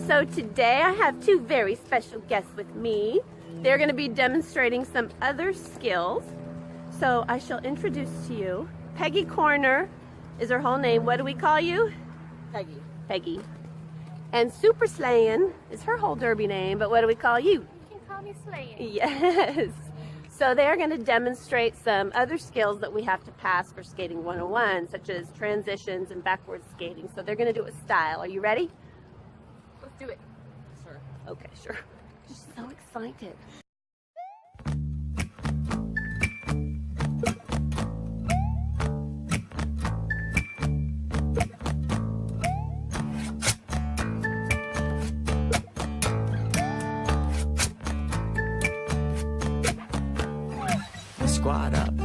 So today I have two very special guests with me. They're going to be demonstrating some other skills. So I shall introduce to you. Peggy Corner is her whole name. What do we call you? Peggy. Peggy. And Super Slayin is her whole derby name, but what do we call you? You can call me Slayin. Yes. So they're going to demonstrate some other skills that we have to pass for Skating 101, such as transitions and backwards skating. So they're going to do it with style. Are you ready? Let's do it. Sure. Okay, sure. She's so excited. Squad up,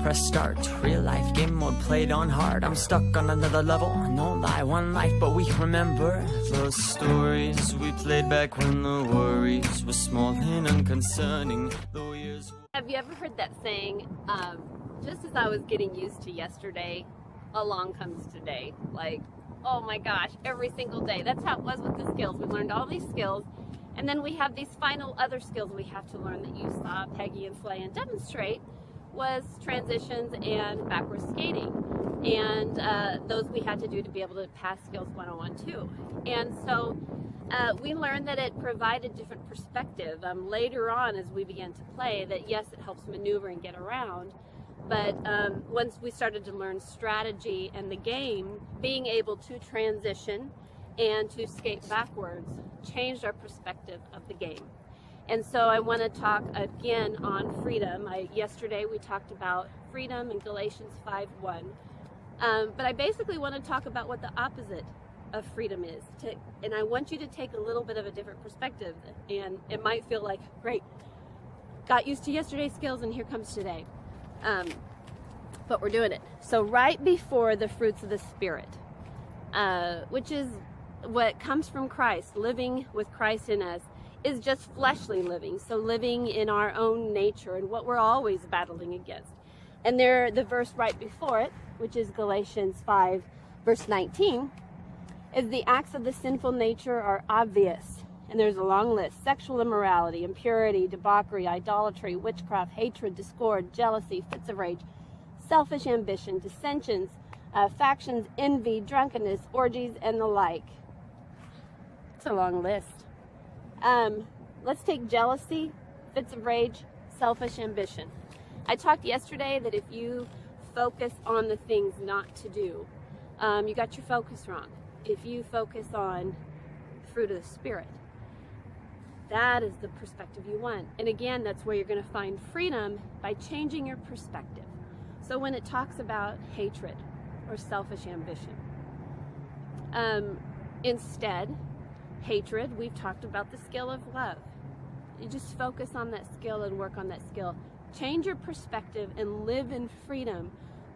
press start, real life game mode played on hard. I'm stuck on another level, no lie, one life, but we remember those stories we played back when the worries were small and unconcerning. Have you ever heard that saying, just as I was getting used to yesterday, along comes today? Like, oh my gosh, every single day. That's how it was with the skills. We learned all these skills, and then we have these final other skills we have to learn that you saw Peggy and Slayin demonstrate, was transitions and backwards skating. And those we had to do to be able to pass Skills 101 too. And so we learned that it provided different perspective. Later on as we began to play, that yes, it helps maneuver and get around, but once we started to learn strategy and the game, being able to transition and to skate backwards changed our perspective of the game. And so I want to talk again on freedom. Yesterday we talked about freedom in Galatians 5:1. But I basically want to talk about what the opposite of freedom is. And I want you to take a little bit of a different perspective. And it might feel like, great, got used to yesterday's skills and here comes today. But we're doing it. So right before the fruits of the Spirit, which is what comes from Christ, living with Christ in us, is just fleshly living, so living in our own nature and what we're always battling against. And there, the verse right before it, which is Galatians 5, verse 19, is the acts of the sinful nature are obvious. And there's a long list: sexual immorality, impurity, debauchery, idolatry, witchcraft, hatred, discord, jealousy, fits of rage, selfish ambition, dissensions, factions, envy, drunkenness, orgies, and the like. It's a long list. Let's take jealousy, fits of rage, selfish ambition. I talked yesterday that if you focus on the things not to do, you got your focus wrong. If you focus on the fruit of the Spirit, that is the perspective you want. And again, that's where you're going to find freedom, by changing your perspective. So when it talks about hatred or selfish ambition, instead, hatred, we've talked about the skill of love. You just focus on that skill and work on that skill. Change your perspective and live in freedom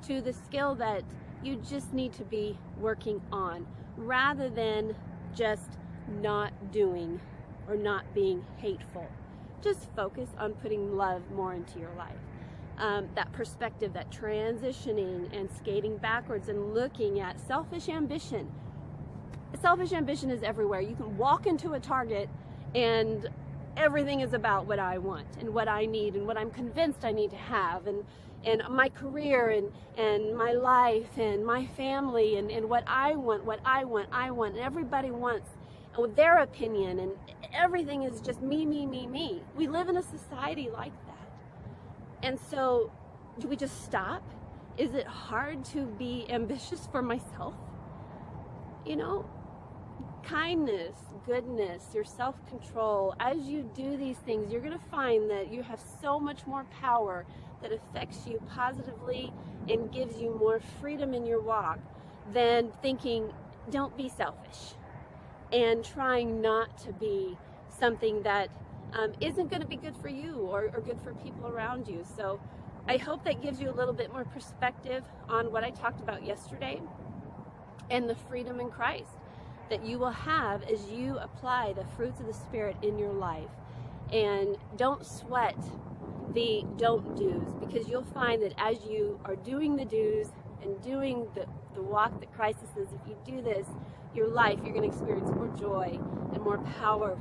to the skill that you just need to be working on, rather than just not doing or not being hateful. Just focus on putting love more into your life. That perspective, that transitioning and skating backwards and looking at selfish ambition. Selfish ambition is everywhere. You can walk into a Target and everything is about what I want and what I need and what I'm convinced I need to have, and my career and my life and my family and what I want, and everybody wants their opinion, and everything is just me, me, me, me. We live in a society like that. And so do we just stop? Is it hard to be ambitious for myself? You know, kindness, goodness, your self-control. As you do these things, you're going to find that you have so much more power that affects you positively and gives you more freedom in your walk than thinking, don't be selfish, and trying not to be something that isn't going to be good for you or good for people around you. So I hope that gives you a little bit more perspective on what I talked about yesterday and the freedom in Christ that you will have as you apply the fruits of the Spirit in your life. And don't sweat the don't do's, because you'll find that as you are doing the do's and doing the walk that Christ says, if you do this, your life, you're going to experience more joy and more power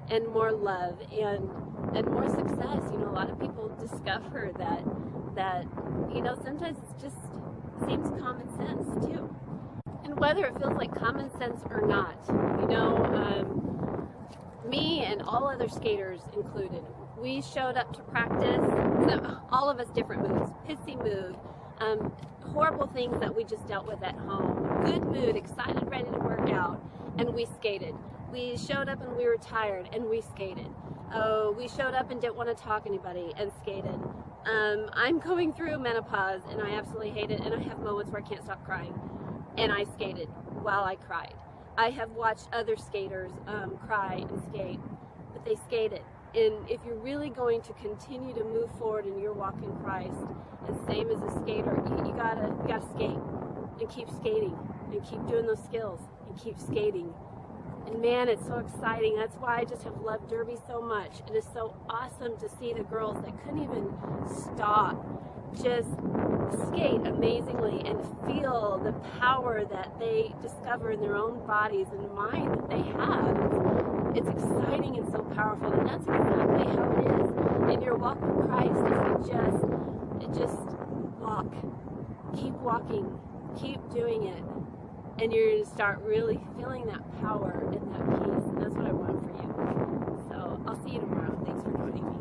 and more love and more success. You know, a lot of people discover that you know, sometimes it just seems common sense too. And whether it feels like common sense or not, you know, me and all other skaters included, we showed up to practice, so all of us different moods, pissy mood, horrible things that we just dealt with at home, good mood, excited, ready to work out, and we skated. We showed up and we were tired, and we skated. Oh, we showed up and didn't want to talk to anybody, and skated. I'm going through menopause, and I absolutely hate it, and I have moments where I can't stop crying, and I skated while I cried. I have watched other skaters cry and skate, but they skated. And if you're really going to continue to move forward in your walk in Christ, and same as a skater, you gotta skate and keep skating and keep doing those skills and keep skating. And man, it's so exciting. That's why I just have loved Derby so much. It is so awesome to see the girls that couldn't even stop just skate amazingly and feel the power that they discover in their own bodies and mind that they have. It's exciting and so powerful, and that's exactly how it is in your walk with Christ. If you just walk, keep walking, keep doing it, and you're going to start really feeling that power and that peace. And that's what I want for you. So I'll see you tomorrow. Thanks for joining me.